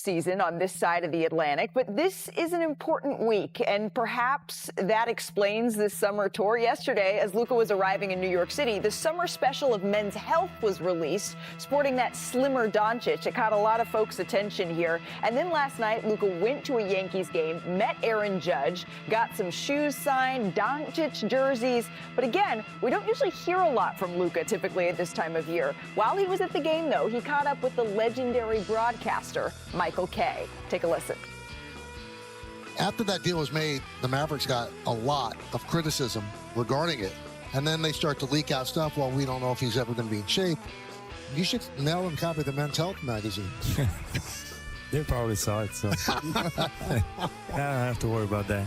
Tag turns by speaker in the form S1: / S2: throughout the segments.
S1: season on this side of the Atlantic, but this is an important week, and perhaps that explains this summer tour. Yesterday, as Luka was arriving in New York City, the summer special of Men's Health was released, sporting that slimmer Doncic. It caught a lot of folks' attention here. And then last night, Luka went to a Yankees game, met Aaron Judge, got some shoes signed, Doncic jerseys. But again, we don't usually hear a lot from Luka typically at this time of year. While he was at the game, though, he caught up with the legendary broadcaster, Michael Kay. Take a listen.
S2: After that deal was made, the Mavericks got a lot of criticism regarding it. And then they start to leak out stuff, well, we don't know if he's ever going to be in shape. You should mail and copy the Men's Health magazine.
S3: They probably saw it, so I don't have to worry about that.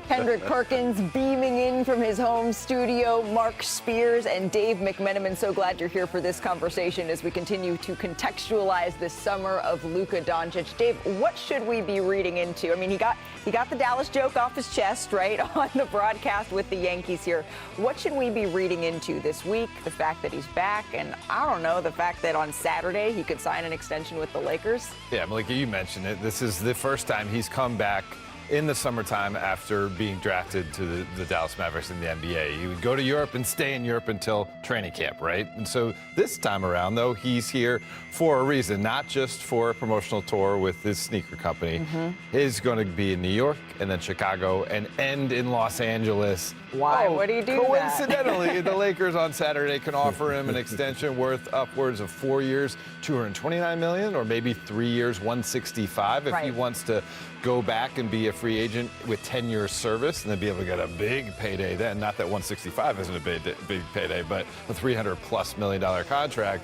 S1: Kendrick Perkins beaming in from his home studio, Mark Spears and Dave McMenamin. So glad you're here for this conversation as we continue to contextualize this summer of Luka Doncic. Dave, what should we be reading into? I mean, he got the Dallas joke off his chest, right, on the broadcast with the Yankees here. What should we be reading into this week? The fact that he's back, and I don't know, the fact that on Saturday he could sign an extension with the Lakers?
S4: Yeah, Malika, you mentioned it. This is the first time he's come back in the summertime after being drafted to the Dallas Mavericks in the NBA. He would go to Europe and stay in Europe until training camp, right? And so this time around, though, he's here for a reason, not just for a promotional tour with his sneaker company. He's going to be in New York and then Chicago and end in Los Angeles.
S1: Why would he do that?
S4: Coincidentally, the Lakers on Saturday can offer him an extension worth upwards of 4 years, $229 million, or maybe 3 years, $165 if he wants to go back and be a free agent with 10 years service and then be able to get a big payday then. Not that 165 isn't a big payday, but a $300+ million contract.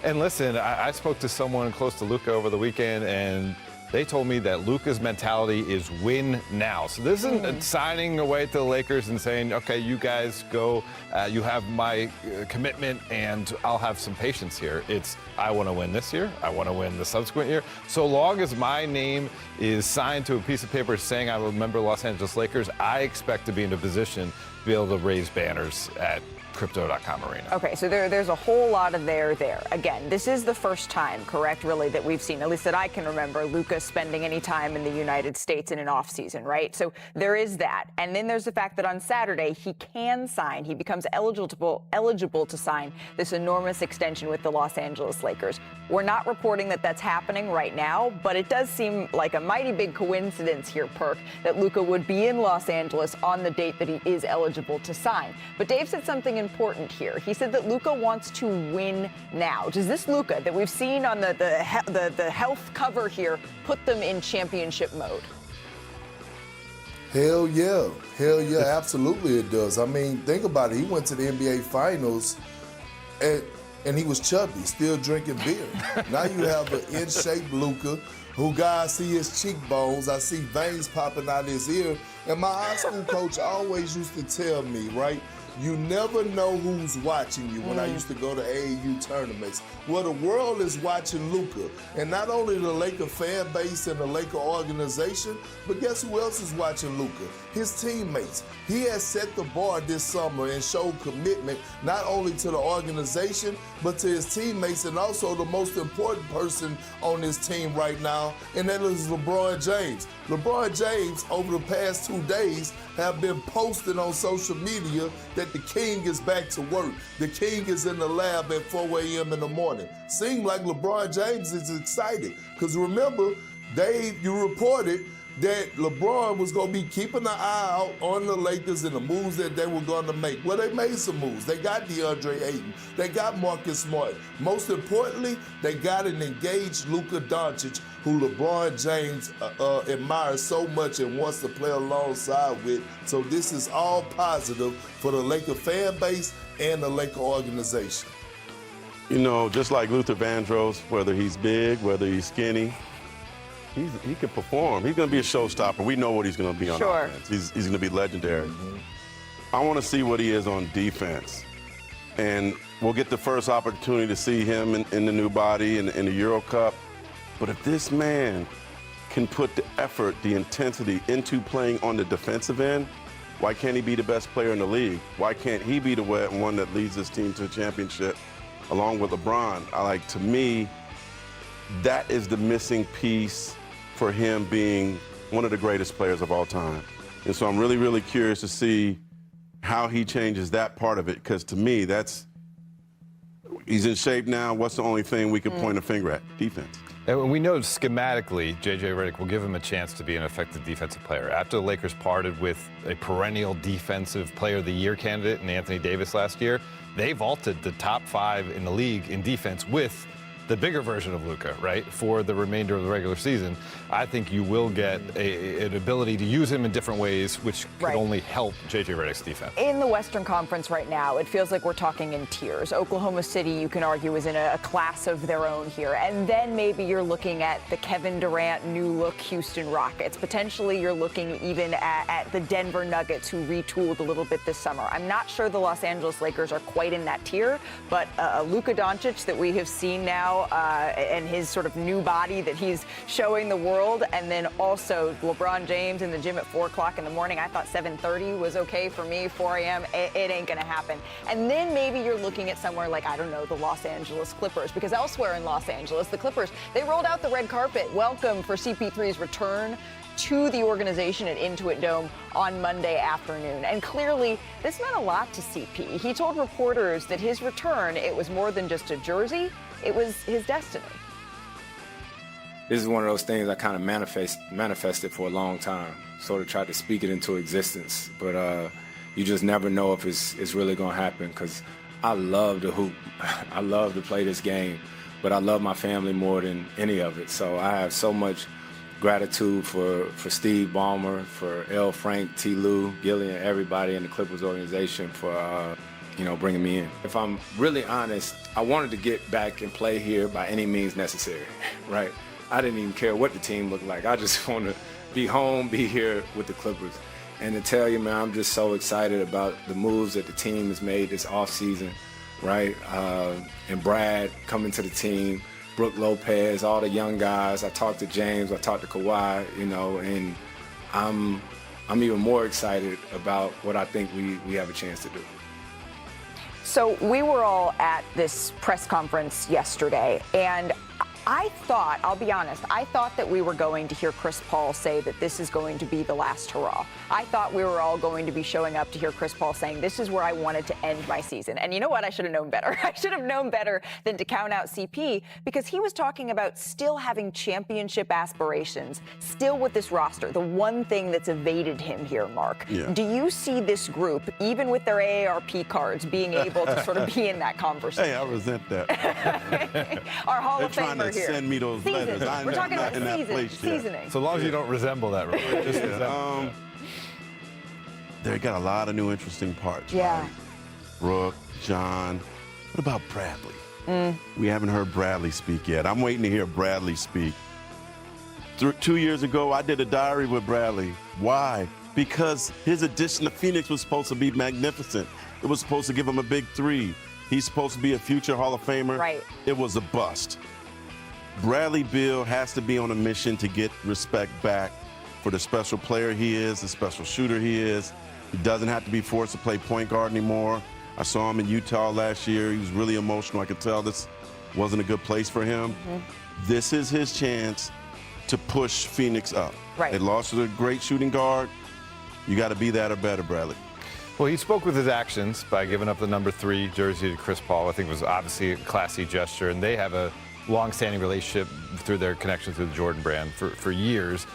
S4: And listen, I spoke to someone close to Luka over the weekend, and they told me that Luka's mentality is win now. So this isn't signing away to the Lakers and saying, okay, you guys go, you have my commitment and I'll have some patience here. It's, I want to win this year. I want to win the subsequent year. So long as my name is signed to a piece of paper saying I will remember Los Angeles Lakers, I expect to be in a position to be able to raise banners at Crypto.com arena.
S1: Okay, so there's a whole lot of there. Again, this is the first time, correct, really, that we've seen, at least that I can remember, Luka spending any time in the United States in an off-season, right? So there is that. And then there's the fact that on Saturday, he can sign. He becomes eligible to sign this enormous extension with the Los Angeles Lakers. We're not reporting that that's happening right now, but it does seem like a mighty big coincidence here, Perk, that Luka would be in Los Angeles on the date that he is eligible to sign. But Dave said something important here. He said that Luka wants to win now. Does this Luka that we've seen on the health cover here put them in championship mode?
S5: Hell yeah, absolutely it does. I mean, think about it. He went to the NBA Finals and he was chubby, still drinking beer. Now you have an in-shape Luka who, guys, see his cheekbones. I see veins popping out his ear. And my high school coach always used to tell me, right, you never know who's watching you when I used to go to AAU tournaments. Well, the world is watching Luka. And not only the Laker fan base and the Laker organization, but guess who else is watching Luka? His teammates. He has set the bar this summer and showed commitment not only to the organization, but to his teammates and also the most important person on this team right now, and that is LeBron James. LeBron James, over the past 2 days, have been posting on social media that the king is back to work. The king is in the lab at 4 a.m. in the morning. Seems like LeBron James is excited. Because remember, Dave, you reported that LeBron was going to be keeping an eye out on the Lakers and the moves that they were going to make. Well, they made some moves. They got DeAndre Ayton. They got Marcus Smart. Most importantly, they got an engaged Luka Doncic, who LeBron James admires so much and wants to play alongside with. So this is all positive for the Laker fan base and the Laker organization.
S6: You know, just like Luther Vandross, whether he's big, whether he's skinny, he can perform. He's going to be a showstopper. We know what he's going to be on offense. He's going to be legendary. I want to see what he is on defense. And we'll get the first opportunity to see him in the new body in the Euro Cup. But if this man can put the effort, the intensity into playing on the defensive end, why can't he be the best player in the league? Why can't he be the one that leads his team to a championship along with LeBron? To me, that is the missing piece for him being one of the greatest players of all time. And so I'm really, really curious to see how he changes that part of it, because to me, he's in shape now. What's the only thing we can point a finger at? Defense.
S4: And we know schematically, J.J. Redick will give him a chance to be an effective defensive player. After the Lakers parted with a perennial defensive player of the year candidate in Anthony Davis last year, they vaulted the top 5 in the league in defense with the bigger version of Luka, right, for the remainder of the regular season. I think you will get an ability to use him in different ways, which could only help J.J. Redick's defense.
S1: In the Western Conference right now, it feels like we're talking in tiers. Oklahoma City, you can argue, is in a class of their own here. And then maybe you're looking at the Kevin Durant new-look Houston Rockets. Potentially you're looking even at the Denver Nuggets, who retooled a little bit this summer. I'm not sure the Los Angeles Lakers are quite in that tier, but Luka Doncic that we have seen now, and his sort of new body that he's showing the world, and then also LeBron James in the gym at 4 o'clock in the morning. I thought 7:30 was okay for me. 4 a.m. It ain't gonna happen. And then maybe you're looking at somewhere like, I don't know, the Los Angeles Clippers, because elsewhere in Los Angeles, the Clippers, they rolled out the red carpet welcome for CP3's return to the organization at Intuit Dome on Monday afternoon. And clearly, this meant a lot to CP. He told reporters that his return, it was more than just a jersey, it was his destiny.
S7: This is one of those things I kind of manifested for a long time, sort of tried to speak it into existence. But you just never know if it's really going to happen, because I love to hoop. I love to play this game, but I love my family more than any of it. So I have so much gratitude for Steve Ballmer, for L. Frank, T. Lou, Gillian, everybody in the Clippers organization for bringing me in. If I'm really honest, I wanted to get back and play here by any means necessary, right? I didn't even care what the team looked like. I just want to be home, be here with the Clippers. And to tell you, man, I'm just so excited about the moves that the team has made this offseason, right? And Brad coming to the team, Brook Lopez, all the young guys. I talked to James, I talked to Kawhi, and I'm even more excited about what I think we have a chance to do.
S1: So we were all at this press conference yesterday, and I thought, I'll be honest, I thought that we were going to hear Chris Paul say that this is going to be the last hurrah. I thought we were all going to be showing up to hear Chris Paul saying, this is where I wanted to end my season. And you know what? I should have known better. I should have known better than to count out CP, because he was talking about still having championship aspirations, still with this roster, the one thing that's evaded him here, Mark.
S6: Yeah.
S1: Do you see this group, even with their AARP cards, being able to sort of be in that conversation?
S6: Hey, I resent that.
S1: Our Hall of Famer here.
S6: Send me those letters.
S1: We're talking about seasoning.
S4: So long as you don't resemble that, really. Just
S6: they got a lot of new interesting parts.
S1: Yeah.
S6: Right? Brooke, John. What about Bradley? We haven't heard Bradley speak yet. I'm waiting to hear Bradley speak. 2 years ago, I did a diary with Bradley. Why? Because his addition to Phoenix was supposed to be magnificent. It was supposed to give him a big 3. He's supposed to be a future Hall of Famer.
S1: Right.
S6: It was a bust. Bradley Beal has to be on a mission to get respect back for the special player he is, the special shooter he is. He doesn't have to be forced to play point guard anymore. I saw him in Utah last year. He was really emotional. I could tell this wasn't a good place for him. This is his chance to push Phoenix up.
S1: Right.
S6: They lost to a great shooting guard. You got to be that or better, Bradley.
S4: Well, he spoke with his actions by giving up the number 3 jersey to Chris Paul. I think it was obviously a classy gesture, and they have a long-standing relationship through their connection to the Jordan brand for years.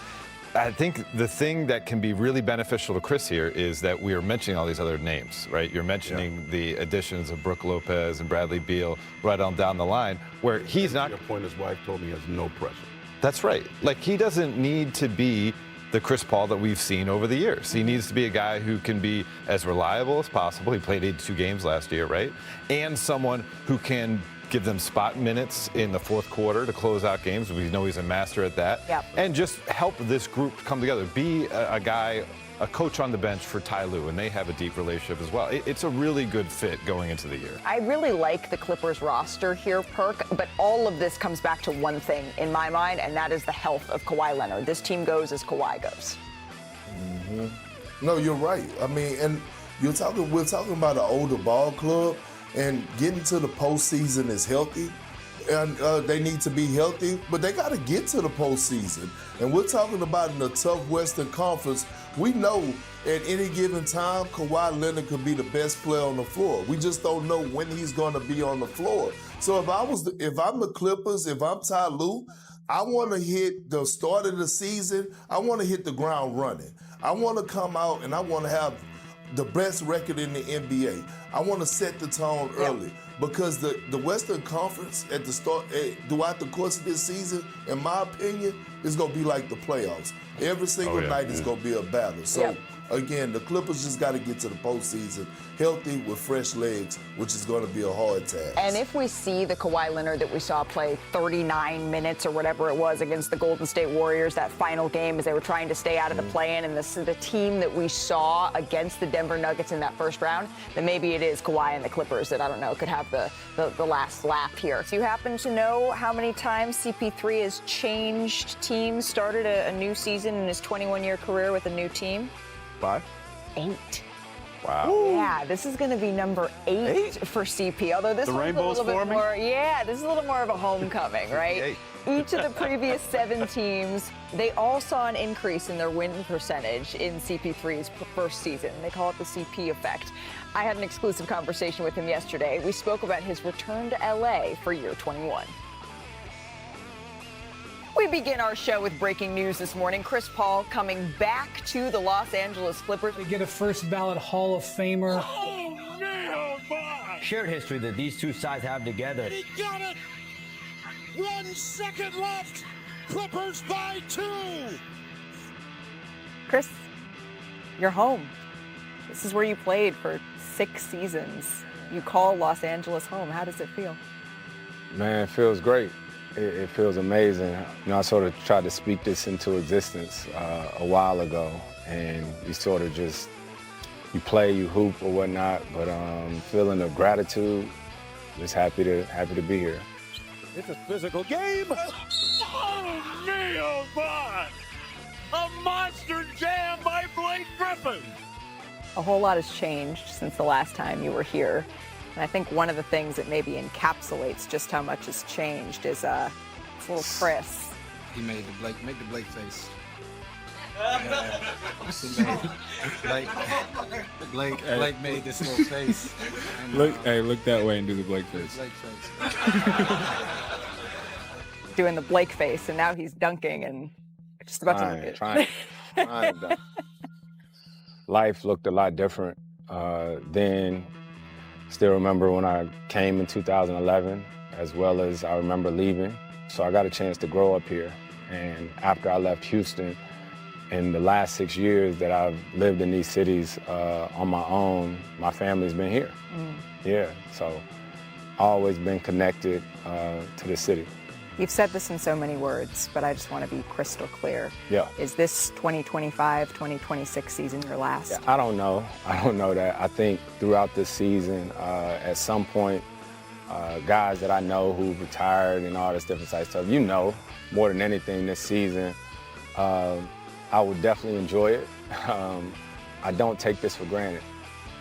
S4: I think the thing that can be really beneficial to Chris here is that we are mentioning all these other names, right? You're mentioning the additions of Brook Lopez and Bradley Beal right on down the line, where he's not.
S6: Your point, his wife told me he has no pressure.
S4: That's right. Like, he doesn't need to be the Chris Paul that we've seen over the years. He needs to be a guy who can be as reliable as possible. He played 82 games last year, right? And someone who can give them spot minutes in the fourth quarter to close out games. We know he's a master at that.
S1: Yep.
S4: And just help this group come together. Be a guy, a coach on the bench for Ty Lue, and they have a deep relationship as well. It's a really good fit going into the year.
S1: I really like the Clippers roster here, Perk, but all of this comes back to one thing in my mind, and that is the health of Kawhi Leonard. This team goes as Kawhi goes.
S5: No, you're right. I mean, and we're talking about an older ball club, and getting to the postseason is healthy. and they need to be healthy, but they got to get to the postseason. And we're talking about in the tough Western Conference. We know at any given time, Kawhi Leonard could be the best player on the floor. We just don't know when he's going to be on the floor. So if I'm the Clippers, if I'm Ty Lue, I want to hit the start of the season. I want to hit the ground running. I want to come out and I want to have the best record in the NBA. I want to set the tone early because the Western Conference at the start, throughout the course of this season, in my opinion, is going to be like the playoffs. Every single night is going to be a battle. So again, the Clippers just got to get to the postseason healthy with fresh legs, which is going to be a hard task.
S1: And if we see the Kawhi Leonard that we saw play 39 minutes or whatever it was against the Golden State Warriors, that final game as they were trying to stay out of the play-in, and the team that we saw against the Denver Nuggets in that first round, then maybe it is Kawhi and the Clippers that, I don't know, could have the last laugh here. Do you happen to know how many times CP3 has changed teams, started a new season in his 21-year career with a new team?
S4: 5?
S1: 8.
S4: Wow.
S1: Yeah, this is going to be number 8 for CP. Although this one's a little bit more, this is a little more of a homecoming, right? Each of the previous 7 teams, they all saw an increase in their win percentage in CP3's first season. They call it the CP effect. I had an exclusive conversation with him yesterday. We spoke about his return to LA for year 21. We begin our show with breaking news this morning. Chris Paul coming back to the Los Angeles Clippers.
S8: They get a first ballot Hall of Famer.
S9: Oh, man, my.
S10: Shared history that these two sides have together.
S9: He got it. 1 second left. Clippers by 2.
S1: Chris, you're home. This is where you played for 6 seasons. You call Los Angeles home. How does it feel?
S7: Man, it feels great. It feels amazing. You know, I sort of tried to speak this into existence a while ago, and you sort of just, you play, you hoop or whatnot, but feeling of gratitude, just happy to be here.
S9: It's a physical game. Oh, me, oh, my. A monster jam by Blake Griffin.
S1: A whole lot has changed since the last time you were here. And I think one of the things that maybe encapsulates just how much has changed is little Chris.
S11: He made make the Blake face. Blake made this little face. And,
S12: look that way and do the Blake face.
S11: Blake face.
S1: Doing the Blake face, and now he's dunking and just about to look it.
S7: Trying to dunk. Life looked a lot different then. Still remember when I came in 2011, as well as I remember leaving. So I got a chance to grow up here. And after I left Houston, in the last 6 years that I've lived in these cities on my own, my family's been here. Yeah, so I've always been connected to the city.
S1: You've said this in so many words, but I just want to be crystal clear.
S7: Yeah.
S1: Is this 2025, 2026 season your last?
S7: Yeah, I don't know. I don't know that. I think throughout this season, at some point, guys that I know who've retired and all this different type of stuff, you know, more than anything this season, I would definitely enjoy it. I don't take this for granted.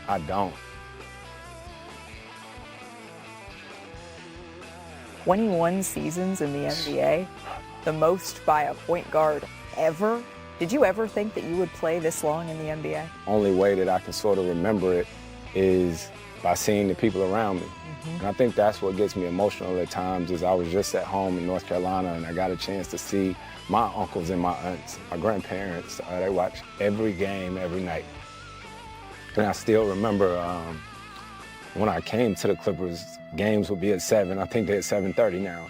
S7: I don't.
S1: 21 seasons in the NBA, the most by a point guard ever. Did you ever think that you would play this long in the NBA?
S7: Only way that I can sort of remember it is by seeing the people around me. And I think that's what gets me emotional at times is I was just at home in North Carolina and I got a chance to see my uncles and my aunts, my grandparents. They watch every game every night. And I still remember when I came to the Clippers, games would be at 7. I think they're at 7:30 now.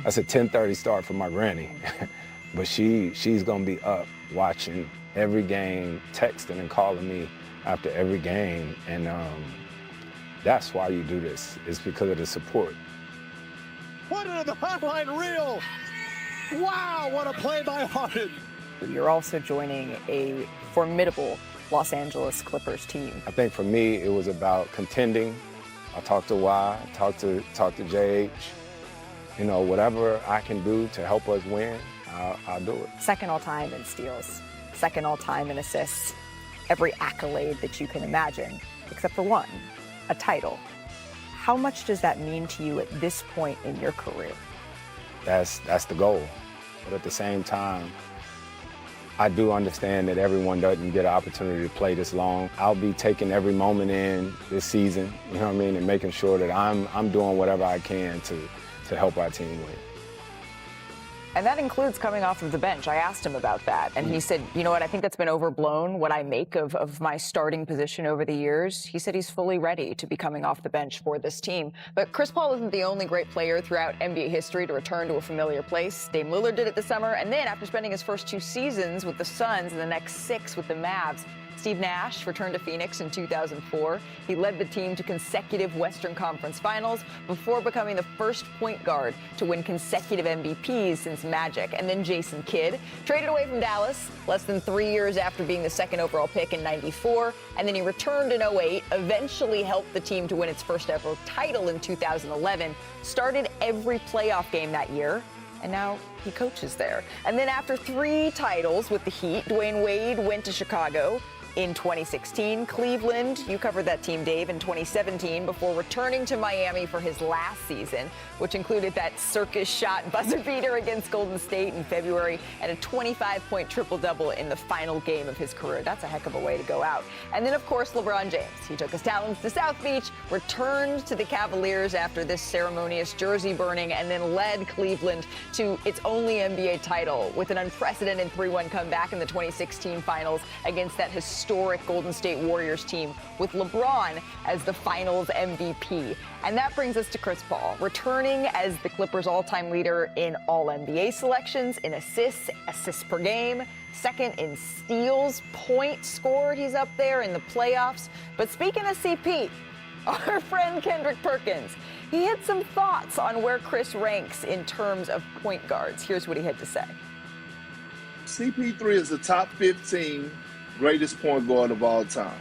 S7: That's a 10:30 start for my granny. But she's gonna be up watching every game, texting and calling me after every game. And that's why you do this. It's because of the support.
S9: Put it in the highlight reel. Wow, what a play by Harden.
S1: You're also joining a formidable Los Angeles Clippers team.
S7: I think for me, it was about contending. I talked to Y, talked to JH. You know, whatever I can do to help us win, I'll do it.
S1: Second all-time in steals, second all-time in assists, every accolade that you can imagine, except for one, a title. How much does that mean to you at this point in your career?
S7: That's the goal. But at the same time, I do understand that everyone doesn't get an opportunity to play this long. I'll be taking every moment in this season, you know what I mean, and making sure that I'm doing whatever I can to help our team win.
S1: And that includes coming off of the bench. I asked him about that, and he said, you know what, I think that's been overblown, what I make of my starting position over the years. He said he's fully ready to be coming off the bench for this team. But Chris Paul isn't the only great player throughout NBA history to return to a familiar place. Dame Lillard did it this summer, and then after spending his first 2 seasons with the Suns and the next 6 with the Mavs, Steve Nash returned to Phoenix in 2004. He led the team to consecutive Western Conference Finals before becoming the first point guard to win consecutive MVPs since Magic. And then Jason Kidd traded away from Dallas less than 3 years after being the second overall pick in '94. And then he returned in '08, eventually helped the team to win its first ever title in 2011, started every playoff game that year, and now he coaches there. And then after 3 titles with the Heat, Dwayne Wade went to Chicago in 2016, Cleveland, you covered that team, Dave, in 2017, before returning to Miami for his last season, which included that circus shot buzzer beater against Golden State in February and a 25-point triple-double in the final game of his career. That's a heck of a way to go out. And then, of course, LeBron James. He took his talents to South Beach, returned to the Cavaliers after this ceremonious jersey burning, and then led Cleveland to its only NBA title with an unprecedented 3-1 comeback in the 2016 finals against that historic Golden State Warriors team with LeBron as the finals MVP. And that brings us to Chris Paul, returning as the Clippers' all-time leader in all NBA selections, in assists per game, second in steals, points scored, he's up there in the playoffs. But speaking of CP, our friend Kendrick Perkins, he had some thoughts on where Chris ranks in terms of point guards. Here's what he had to say.
S12: CP3 is the top 15 greatest point guard of all time.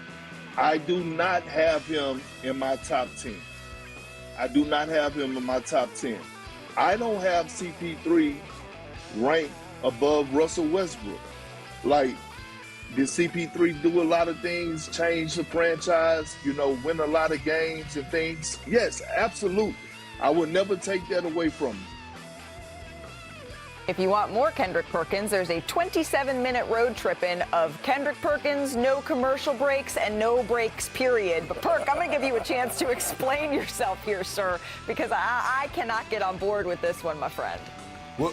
S12: I do not have him in my top 10. I do not have him in my top 10. I don't have CP3 ranked above Russell Westbrook. Like, did CP3 do a lot of things, change the franchise, win a lot of games and things? Yes, absolutely. I would never take that away from him.
S1: If you want more Kendrick Perkins, there's a 27-minute road trip in of Kendrick Perkins, no commercial breaks and no breaks, period. But Perk, I'm going to give you a chance to explain yourself here, sir, because I cannot get on board with this one, my friend.
S5: Well,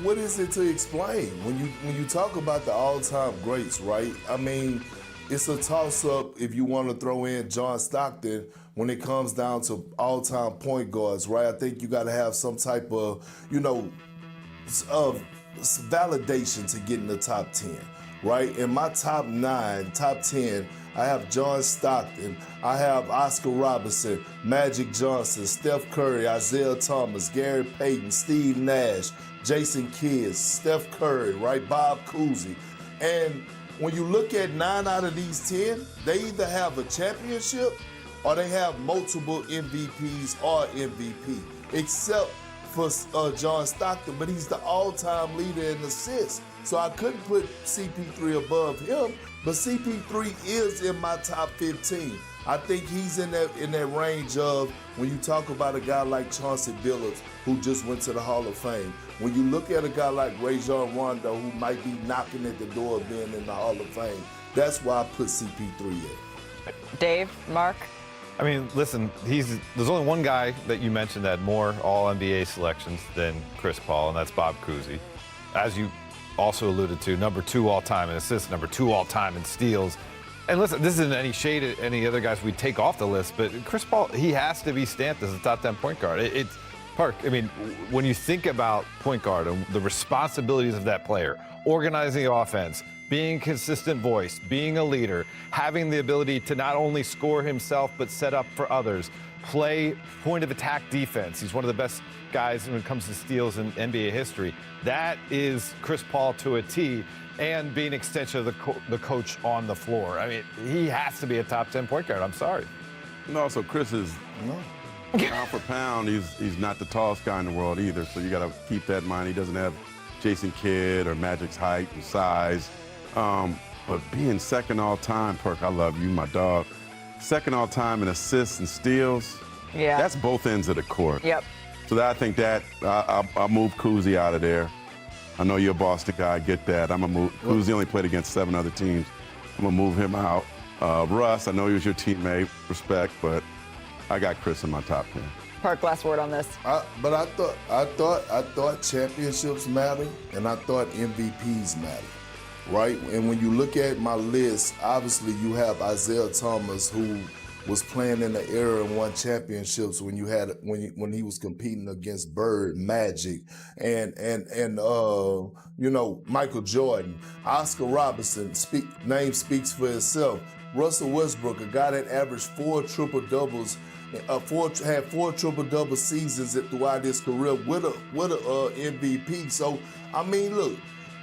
S5: what is it to explain? When you talk about the all-time greats, right? I mean, it's a toss-up if you want to throw in John Stockton when it comes down to all-time point guards, right? I think you got to have some type of, of validation to get in the top 10, right? In my top 9, top 10, I have John Stockton, I have Oscar Robertson, Magic Johnson, Steph Curry, Isaiah Thomas, Gary Payton, Steve Nash, Jason Kidd, Steph Curry, right? Bob Cousy. And when you look at 9 out of these 10, they either have a championship or they have multiple MVPs or MVP, except for John Stockton, but he's the all-time leader in assists. So I couldn't put CP3 above him, but CP3 is in my top 15. I think he's in that range of when you talk about a guy like Chauncey Billups, who just went to the Hall of Fame. When you look at a guy like Rajon Rondo, who might be knocking at the door of being in the Hall of Fame, that's why I put CP3 in.
S1: Dave, Mark?
S4: I mean, listen, there's only one guy that you mentioned that had more all-NBA selections than Chris Paul, and that's Bob Cousy. As you also alluded to, number 2 all-time in assists, number 2 all-time in steals. And listen, this isn't any shade at any other guys we'd take off the list, but Chris Paul, he has to be stamped as a top 10 point guard. It's Park, I mean, when you think about point guard and the responsibilities of that player, organizing the offense, being a consistent voice, being a leader, having the ability to not only score himself but set up for others, play point of attack defense. He's one of the best guys when it comes to steals in NBA history. That is Chris Paul to a T, and being an extension of the coach on the floor. I mean, he has to be a top 10 point guard. I'm sorry.
S6: No, so Chris is pound for pound. He's not the tallest guy in the world either. So you got to keep that in mind. He doesn't have Jason Kidd or Magic's height and size. But being second all time, Perk, I love you, my dog. Second all time in assists and steals,
S1: Yeah.
S6: That's both ends of the court.
S1: Yep.
S6: So I think that I'll move Kuzi out of there. I know you're a Boston guy. I get that. I'm going to move. Kuzi only played against 7 other teams. I'm going to move him out. Russ, I know he was your teammate. Respect, but I got Khris in my top 10.
S1: Park, last word on this.
S5: But I thought championships matter, and I thought MVPs matter, right? And when you look at my list, obviously you have Isaiah Thomas, who was playing in the era and won championships when he was competing against Bird, Magic, and Michael Jordan, Oscar Robertson. Name speaks for itself. Russell Westbrook, a guy that averaged 4 triple-doubles. Had 4 triple-double seasons throughout his career with a MVP. So, I mean, look,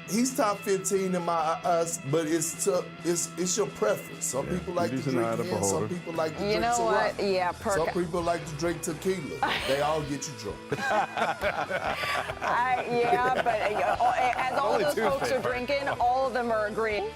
S5: he's top 15 in my eyes, but it's your preference. Some people like to drink gin, some people like to drink Ciroc.
S1: Yeah, Perk.
S5: Some people like to drink tequila. They all get you drunk.
S1: But as all those folks are drinking, all of them are agreeing.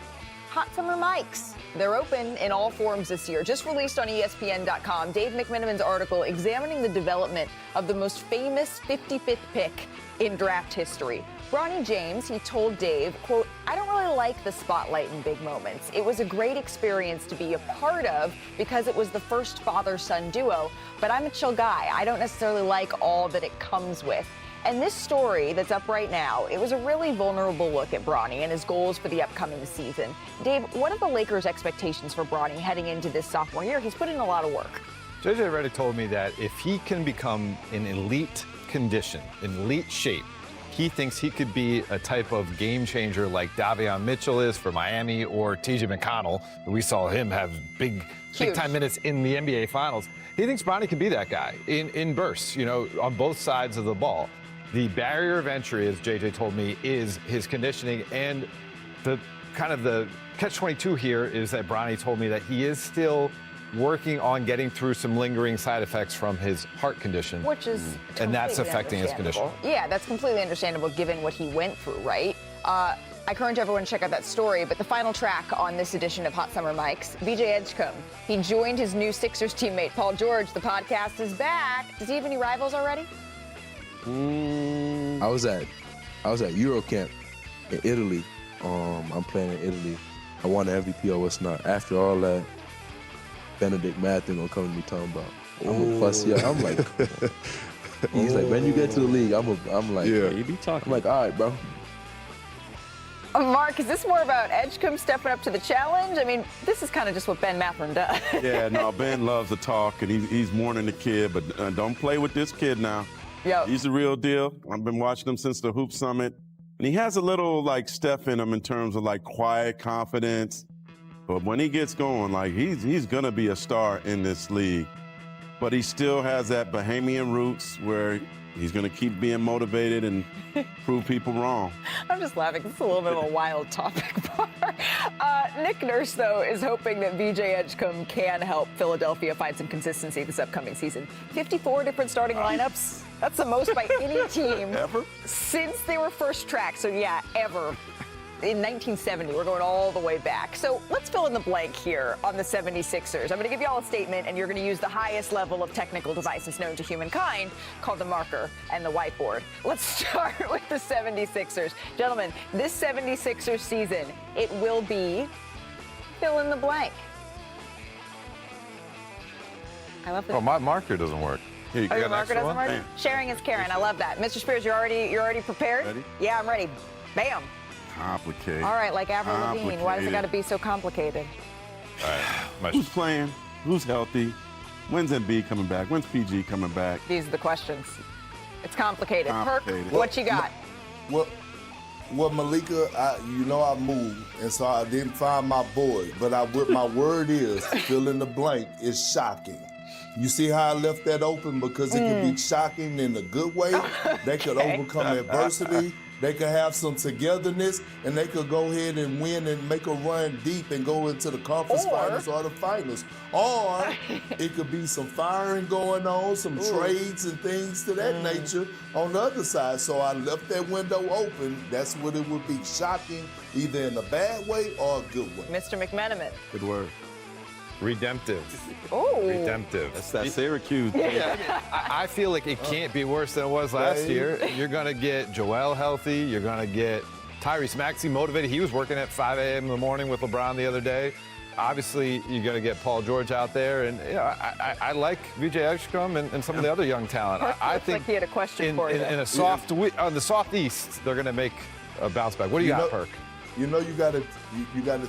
S1: Hot Summer Mics. They're open in all forms this year. Just released on ESPN.com, Dave McMenamin's article examining the development of the most famous 55th pick in draft history. Bronny James, he told Dave, quote, "I don't really like the spotlight in big moments. It was a great experience to be a part of because it was the first father-son duo, but I'm a chill guy. I don't necessarily like all that it comes with." And this story that's up right now, it was a really vulnerable look at Bronny and his goals for the upcoming season. Dave, what are the Lakers' expectations for Bronny heading into this sophomore year? He's put in a lot of work.
S4: JJ Redick told me that if he can become in elite condition, in elite shape, he thinks he could be a type of game changer like Davion Mitchell is for Miami, or TJ McConnell. We saw him have big time minutes in the NBA Finals. He thinks Bronny can be that guy in bursts, on both sides of the ball. The barrier of entry, as JJ told me, is his conditioning, and the catch-22 here is that Bronny told me that he is still working on getting through some lingering side effects from his heart condition.
S1: Which is
S4: and that's affecting his condition.
S1: Yeah, that's completely understandable given what he went through, right? I encourage everyone to check out that story, but the final track on this edition of Hot Summer Mics, BJ Edgecombe. He joined his new Sixers teammate, Paul George. The podcast is back. Does he have any rivals already?
S13: I was at Eurocamp in Italy. I'm playing in Italy. I won the MVP or what's not. After all that, Benedict Matthew gonna come to me talking about, I'm a fuss you. I'm like, he's like, when you get to the league, I'm like, yeah, you be talking. I'm like, all right, bro.
S1: Mark, is this more about Edgecombe stepping up to the challenge? I mean, this is kind of just what Ben Matherin does.
S6: Yeah, no, Ben loves to talk, and he's mourning the kid, but don't play with this kid now.
S1: Yep.
S6: He's the real deal. I've been watching him since the Hoop Summit. And he has a little, Steph in him in terms of, quiet confidence. But when he gets going, he's going to be a star in this league. But he still has that Bahamian roots where he's going to keep being motivated and prove people wrong.
S1: I'm just laughing. It's a little bit of a wild topic. Nick Nurse, though, is hoping that VJ Edgecombe can help Philadelphia find some consistency this upcoming season. 54 different starting lineups. That's the most by any team
S6: ever
S1: since they were first tracked. So, yeah, ever. In 1970, we're going all the way back. So let's fill in the blank here on the 76ers. I'm going to give you all a statement, and you're going to use the highest level of technical devices known to humankind, called the marker and the whiteboard. Let's start with the 76ers. Gentlemen, this 76ers season, it will be fill in the blank. I love that.
S4: Oh, my marker doesn't work. Here, you got
S1: your
S4: an
S1: marker
S4: extra
S1: doesn't
S4: one?
S1: work? Sharing is caring. I love that. Mr. Spears, you're already prepared?
S6: Ready?
S1: Yeah, I'm ready. Bam.
S6: Complicated.
S1: All right, like Avril Lavigne. Why does it got to be so complicated?
S4: All right.
S6: Who's playing? Who's healthy? When's MB coming back? When's PG coming back?
S1: These are the questions. It's complicated.
S6: Complicated.
S1: Perk, what you got?
S5: Well, Malika, I moved, and so I didn't find my board. But what my word is, fill in the blank, is shocking. You see how I left that open? Because it could be shocking in a good way. They could overcome adversity. They could have some togetherness, and they could go ahead and win and make a run deep and go into the conference finals or the finals. Or it could be some firing going on, some trades and things to that nature on the other side. So I left that window open. That's what it would be, shocking, either in a bad way or a good way.
S1: Mr. McMenamin.
S6: Good word.
S4: Redemptive.
S1: Oh.
S4: Redemptive.
S6: That's that Syracuse.
S4: Yeah. I feel like it can't be worse than it was last year. You're going to get Joel healthy. You're going to get Tyrese Maxey motivated. He was working at 5 a.m. in the morning with LeBron the other day. Obviously, you're going to get Paul George out there. And I like Vijay Ashcrom and some of the other young talent. I think
S1: like he had a question for you.
S4: In a soft on the soft East, they're going to make a bounce back. What do you got, Perk?
S5: You know, you gotta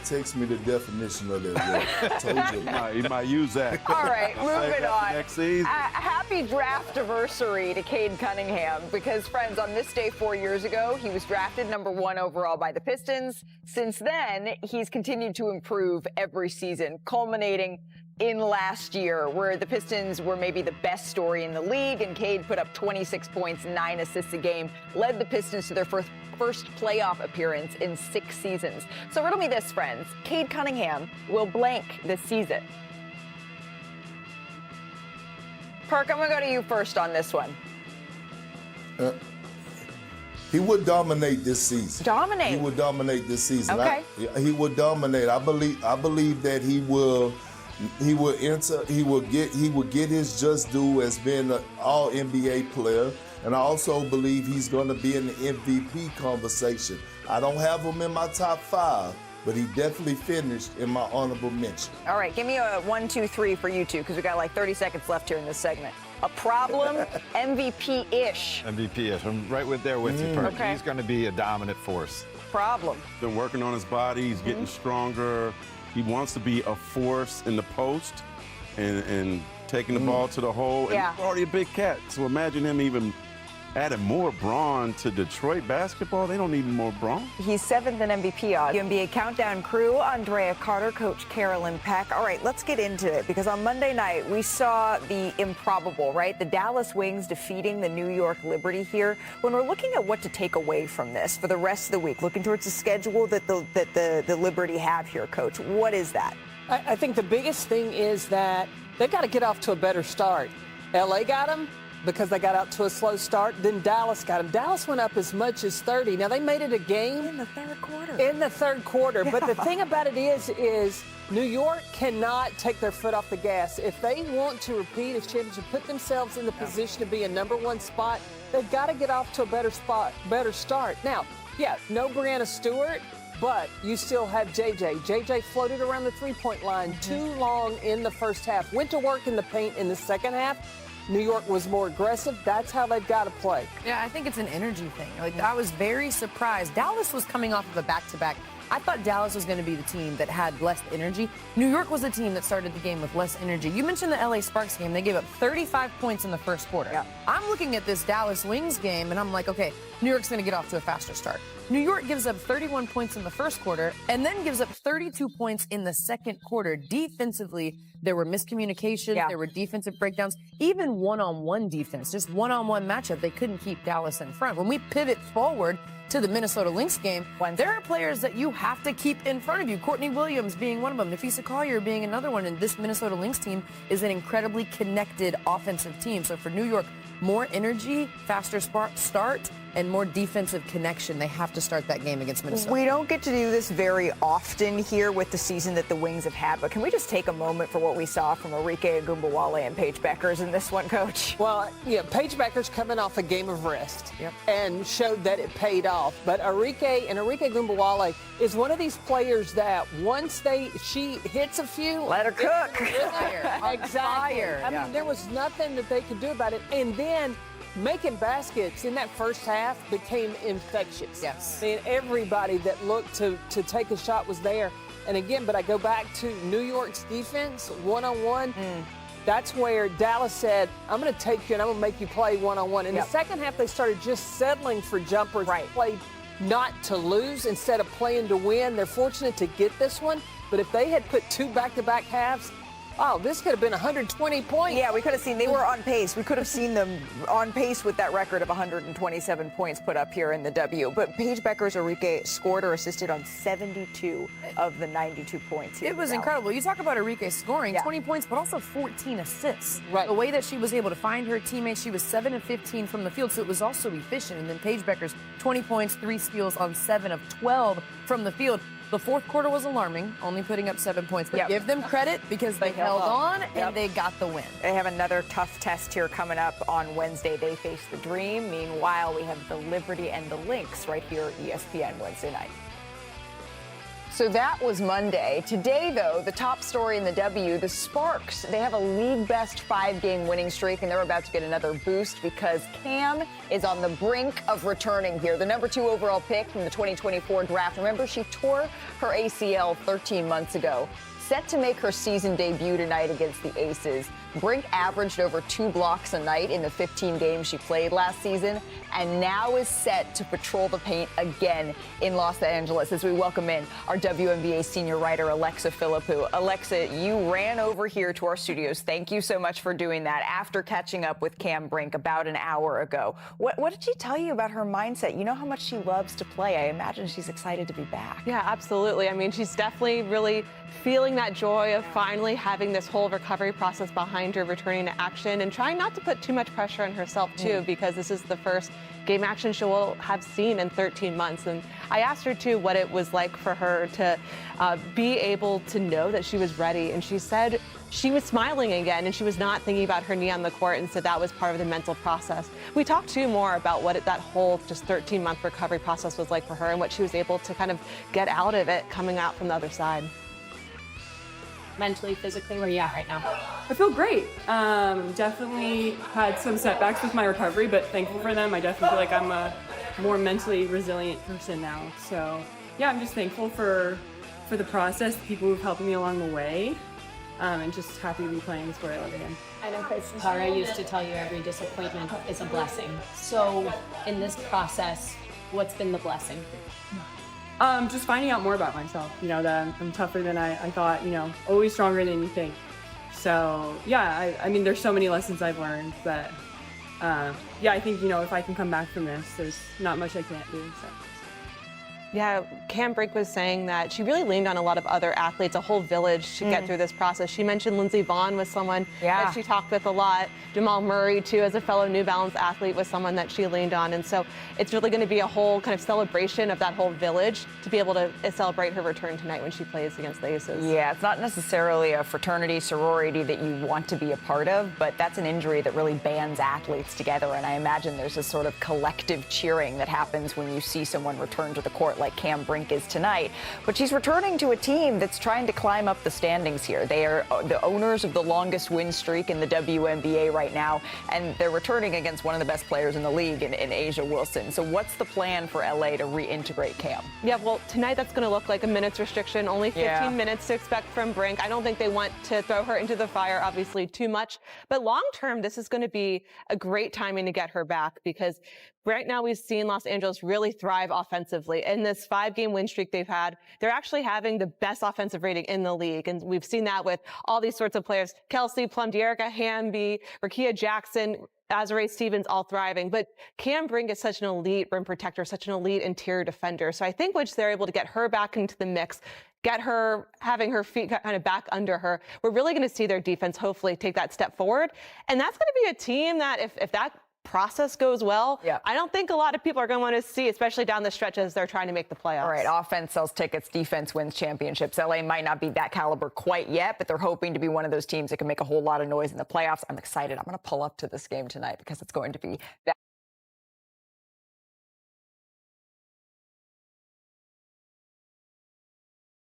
S5: text me the definition of that word. Told you.
S6: He might use that.
S1: All right, moving on.
S6: Next season.
S1: Happy draft anniversary to Cade Cunningham, because, friends, on this day 4 years ago, he was drafted #1 overall by the Pistons. Since then, he's continued to improve every season, culminating in last year, where the Pistons were maybe the best story in the league, and Cade put up 26 points, 9 assists a game, led the Pistons to their first playoff appearance in 6 seasons. So riddle me this, friends. Cade Cunningham will blank this season. Perk, I'm going to go to you first on this one.
S5: He would dominate this season.
S1: Dominate?
S5: He would dominate this season.
S1: Okay.
S5: He would dominate. I believe that he will get his just due as being an all NBA player. And I also believe he's going to be in the MVP conversation. I don't have him in my top 5, but he definitely finished in my honorable mention.
S1: All right, give me a 1, 2, 3 for you two, because we got like 30 seconds left here in this segment. A problem, MVP-ish.
S4: MVP-ish. I'm right there with you, Perk.
S1: Okay.
S4: He's going to be a dominant force.
S1: Problem.
S6: Been working on his body. He's getting stronger. He wants to be a force in the post and taking the ball to the hole.
S1: Yeah.
S6: And he's already a big cat. So imagine him even adding more Braun to Detroit basketball. They don't need more Braun.
S1: He's 7th in MVP odds. WNBA Countdown crew, Andrea Carter, Coach Carolyn Peck. All right, let's get into it, because on Monday night, we saw the improbable, right? The Dallas Wings defeating the New York Liberty here. When we're looking at what to take away from this for the rest of the week, looking towards the schedule that the Liberty have here, Coach, what is that?
S14: I think the biggest thing is that they've got to get off to a better start. LA got them because they got out to a slow start. Then Dallas got them. Dallas went up as much as 30. Now, they made it a game.
S1: In the third quarter.
S14: In the third quarter. Yeah. But the thing about it is New York cannot take their foot off the gas. If they want to repeat as championship, put themselves in the position to be a #1 spot, they've got to get off to a better start. Now, yeah, no Brianna Stewart, but you still have JJ. JJ floated around the three-point line too long in the first half. Went to work in the paint in the second half. New York was more aggressive. That's how they've got to play.
S15: Yeah, I think it's an energy thing. Like, I was very surprised. Dallas was coming off of a back-to-back. I thought Dallas was going to be the team that had less energy. New York was the team that started the game with less energy. You mentioned the LA Sparks game. They gave up 35 points in the first quarter. Yeah. I'm looking at this Dallas Wings game, and I'm like, okay, New York's going to get off to a faster start. New York gives up 31 points in the first quarter and then gives up 32 points in the second quarter. Defensively, there were miscommunications. Yeah. There were defensive breakdowns. Even one-on-one defense, just one-on-one matchup, they couldn't keep Dallas in front. When we pivot forward to the Minnesota Lynx game, there are players that you have to keep in front of you. Courtney Williams being one of them, Nafisa Collier being another one, and this Minnesota Lynx team is an incredibly connected offensive team. So for New York, more energy, faster start, and more defensive connection. They have to start that game against Minnesota.
S1: We don't get to do this very often here with the season that the Wings have had, but can we just take a moment for what we saw from Arike Ogunbowale and Paige Beckers in this one, Coach?
S14: Well, yeah, Paige Beckers coming off a game of rest and showed that it paid off. But Arike Ogunbowale is one of these players that once she hits a few,
S1: let her cook.
S14: Exactly. I mean, there was nothing that they could do about it. And then making baskets in that first half became infectious.
S15: Yes.
S14: I mean, everybody that looked to take a shot was there. And again, but I go back to New York's defense, one-on-one. That's where Dallas said, I'm going to take you and I'm going to make you play one-on-one. In the second half, they started just settling for jumpers. Right. Played not to lose instead of playing to win. They're fortunate to get this one. But if they had put 2 back-to-back halves, this could have been 120 points.
S1: Yeah, we could have seen they were on pace. We could have seen them on pace with that record of 127 points put up here in the W. But Paige Beckers Arike scored or assisted on 72 of the 92 points here.
S15: It was incredible. You talk about Arike scoring 20 points, but also 14 assists.
S14: Right.
S15: The way that she was able to find her teammates, she was 7 of 15 from the field, so it was also efficient. And then Paige Beckers, 20 points, 3 steals on 7 of 12 from the field. The fourth quarter was alarming, only putting up 7 points. But
S1: Yep.
S15: give them credit because they held on and they got the win.
S1: They have another tough test here coming up on Wednesday. They face the Dream. Meanwhile, we have the Liberty and the Lynx right here at ESPN Wednesday night. So that was Monday. Today, though, the top story in the W, the Sparks. They have a league-best 5-game winning streak, and they're about to get another boost because Cam is on the brink of returning here. The number 2 overall pick from the 2024 draft. Remember, she tore her ACL 13 months ago. Set to make her season debut tonight against the Aces. Brink averaged over 2 blocks a night in the 15 games she played last season, and now is set to patrol the paint again in Los Angeles as we welcome in our WNBA senior writer, Alexa Philippou. Alexa, you ran over here to our studios. Thank you so much for doing that after catching up with Cam Brink about an hour ago. What did she tell you about her mindset? You know how much she loves to play. I imagine she's excited to be back.
S16: Yeah, absolutely. I mean, she's definitely really feeling that joy of finally having this whole recovery process behind her, returning to action, and trying not to put too much pressure on herself, too, because this is the first game action she will have seen in 13 months. And I asked her, too, what it was like for her to be able to know that she was ready. And she said she was smiling again, and she was not thinking about her knee on the court, and so that was part of the mental process. We talked, too, more about what that whole just 13-month recovery process was like for her and what she was able to kind of get out of it coming out from the other side.
S17: Mentally, physically, where are you at right now? I feel great. Definitely had some setbacks with my recovery, but thankful for them. I definitely feel like I'm a more mentally resilient person now. So yeah, I'm just thankful for the process, the people who've helped me along the way, and just happy to be playing the sport I love again. I know Khris
S18: Tara used to tell you every disappointment is a blessing. So in this process, what's been the blessing?
S17: Just finding out more about myself, that I'm tougher than I thought, always stronger than you think. So yeah, I mean, there's so many lessons I've learned that, I think, if I can come back from this, there's not much I can't do. So.
S16: Yeah, Cam Brink was saying that she really leaned on a lot of other athletes, a whole village to get through this process. She mentioned Lindsey Vonn was someone that she talked with a lot. Jamal Murray, too, as a fellow New Balance athlete, was someone that she leaned on. And so it's really going to be a whole kind of celebration of that whole village to be able to celebrate her return tonight when she plays against the Aces.
S1: Yeah, it's not necessarily a fraternity, sorority that you want to be a part of, but that's an injury that really bands athletes together. And I imagine there's this sort of collective cheering that happens when you see someone return to the court like Cam Brink is tonight. But she's returning to a team that's trying to climb up the standings here. They are the owners of the longest win streak in the WNBA right now, and they're returning against one of the best players in the league in A'ja Wilson. So what's the plan for LA to reintegrate Cam?
S16: Yeah, well, tonight that's going to look like a minutes restriction, only 15 minutes to expect from Brink. I don't think they want to throw her into the fire, obviously, too much. But long term, this is going to be a great timing to get her back because right now we've seen Los Angeles really thrive offensively. In this 5-game win streak they've had, they're actually having the best offensive rating in the league. And we've seen that with all these sorts of players. Kelsey Plum, Dearica Hamby, Rakia Jackson, Azurá Stevens all thriving. But Cam Brink is such an elite rim protector, such an elite interior defender. So I think once they're able to get her back into the mix, get her having her feet kind of back under her, we're really going to see their defense hopefully take that step forward. And that's going to be a team that if that process goes well, I don't think a lot of people are going to want to see, especially down the stretch as they're trying to make the playoffs.
S1: All right, offense sells tickets, defense wins championships. LA might not be that caliber quite yet, but they're hoping to be one of those teams that can make a whole lot of noise in the playoffs. I'm excited. I'm going to pull up to this game tonight because it's going to be that